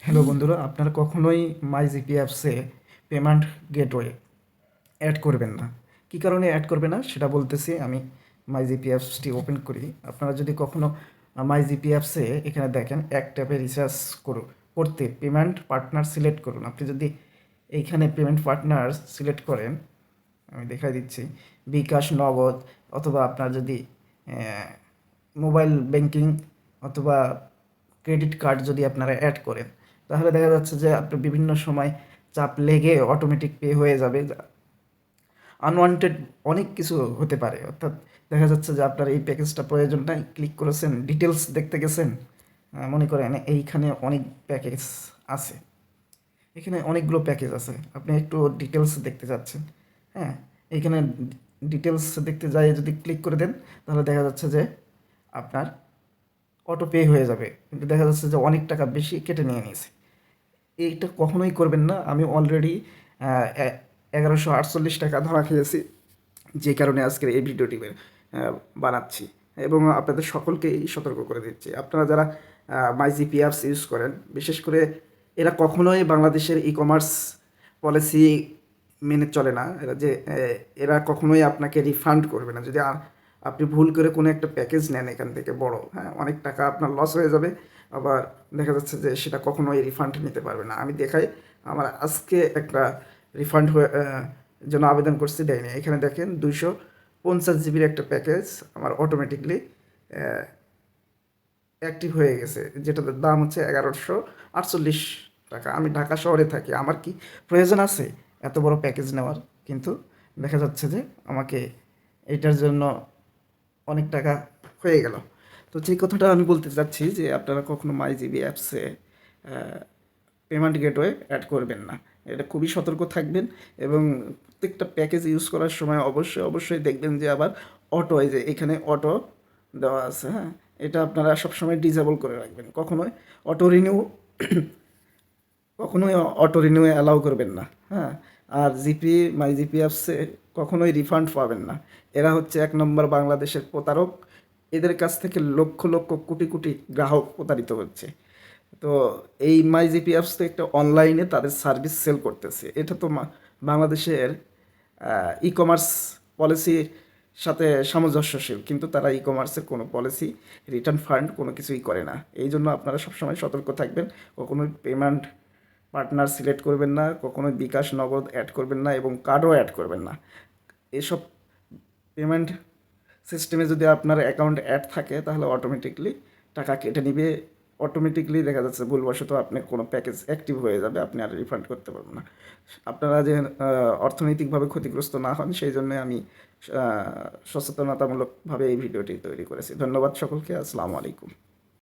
Hello বন্ধুরা, আপনারা কখনোই মাইজিপি অ্যাপসে পেমেন্ট গেটওয়ে অ্যাড করবেন না। কী কারণে অ্যাড করবে না সেটা বলতেছি। আমি মাইজিপি অ্যাপসটি ওপেন করি। আপনারা যদি কখনো মাইজিপি অ্যাপসে এখানে দেখেন এক ট্যাপে রিচার্জ করতে পেমেন্ট পার্টনার সিলেক্ট করুন। আপনি যদি এইখানে পেমেন্ট পার্টনার সিলেক্ট করেন, আমি দেখাই দিচ্ছি, বিকাশ, নগদ, অথবা আপনার যদি মোবাইল ব্যাংকিং অথবা ক্রেডিট কার্ড যদি আপনারা অ্যাড করেন, তাহলে দেখা যাচ্ছে যে আপনার বিভিন্ন সময় চাপ লেগে অটোমেটিক পে হয়ে যাবে। আনওয়ান্টেড অনেক কিছু হতে পারে, অর্থাৎ দেখা যাচ্ছে যে আপনার এই প্যাকেজটা প্রয়োজন নাই, ক্লিক করেছেন, ডিটেলস দেখতে গেছেন, মনে করেন এইখানে অনেক প্যাকেজ আছে, এখানে অনেকগুলো প্যাকেজ আছে, আপনি একটু ডিটেলস দেখতে যাচ্ছেন, হ্যাঁ, এইখানে ডিটেলস দেখতে যাই যদি ক্লিক করে দেন, তাহলে দেখা যাচ্ছে যে আপনার অটো পে হয়ে যাবে, কিন্তু দেখা যাচ্ছে যে অনেক টাকা বেশি কেটে নিয়ে নিয়েছে। এইটা কখনোই করবেন না। আমি অলরেডি 1148 টাকা ধরা খেয়েছি, যে কারণে আজকের এই ভিডিওটি বানাচ্ছি এবং আপনাদের সকলকেই সতর্ক করে দিচ্ছি। আপনারা যারা মাইজিপি অ্যাপস ইউজ করেন, বিশেষ করে এরা কখনোই বাংলাদেশের ই কমার্স পলিসি মেনে চলে না। এরা কখনোই আপনাকে রিফান্ড করবে না। যদি আপনি ভুল করে কোনো একটা প্যাকেজ নেন এখান থেকে বড়, হ্যাঁ, অনেক টাকা আপনার লস হয়ে যাবে। আবার দেখা যাচ্ছে যে সেটা কখনোই রিফান্ড নিতে পারবে না। আমি দেখাই, আমার আজকে একটা রিফান্ড হয়ে জন্য আবেদন করছি, দেয়নি। এখানে দেখেন 250 জিবির একটা প্যাকেজ আমার অটোমেটিকলি অ্যাক্টিভ হয়ে গেছে, যেটার দাম হচ্ছে 1148 টাকা। আমি ঢাকা শহরে থাকি, আমার কি প্রয়োজন আছে এত বড় প্যাকেজ নেওয়ার? কিন্তু দেখা যাচ্ছে যে আমাকে এইটার জন্য অনেক টাকা হয়ে গেল। তো যে কথাটা আমি বলতে চাচ্ছি যে আপনারা কখনো মাইজিবি অ্যাপসে পেমেন্ট গেটওয়ে অ্যাড করবেন না। এটা খুবই সতর্ক থাকবেন এবং প্রত্যেকটা প্যাকেজ ইউজ করার সময় অবশ্যই দেখবেন যে আবার অটো, এই যে এখানে অটো দেওয়া আছে, হ্যাঁ, এটা আপনারা সবসময় ডিসেবল করে রাখবেন। অটো রিনিউ কখনোই অটো রিনিউয়ে অ্যালাউ করবেন না, হ্যাঁ। আর মাই জিপি অ্যাপসে কখনোই রিফান্ড পাবেন না। এরা হচ্ছে এক নম্বর বাংলাদেশের প্রতারক। এদের কাছ থেকে লক্ষ লক্ষ কোটি কোটি গ্রাহক প্রতারিত হচ্ছে। তো এই মাই জিপি অ্যাপস তো একটা অনলাইনে তাদের সার্ভিস সেল করতেছে। এটা তো বাংলাদেশের ই কমার্স পলিসির সাথে সামঞ্জস্যশীল, কিন্তু তারা ই কমার্সের কোনো পলিসি, রিটার্ন ফান্ড কোনো কিছুই করে না। এই জন্য আপনারা সবসময় সতর্ক থাকবেন। কখনোই পেমেন্ট পার্টনার সিলেক্ট করবেন না, কখনোই বিকাশ, নগদ অ্যাড করবেন না এবং কার্ডও অ্যাড করবেন না। এসব পেমেন্ট সিস্টেমে যদি আপনার অ্যাকাউন্ট অ্যাড থাকে, তাহলে অটোমেটিকলি টাকা কেটে নিবে। অটোমেটিকলি দেখা যাচ্ছে ভুলবশত আপনার কোনো প্যাকেজ অ্যাক্টিভ হয়ে যাবে, আপনি আর রিফান্ড করতে পারবেন না। আপনারা যে অর্থনৈতিকভাবে ক্ষতিগ্রস্ত না হন, সেই জন্য আমি সচেতনতামূলকভাবে এই ভিডিওটি তৈরি করেছি। ধন্যবাদ সকলকে। আসসালামু আলাইকুম।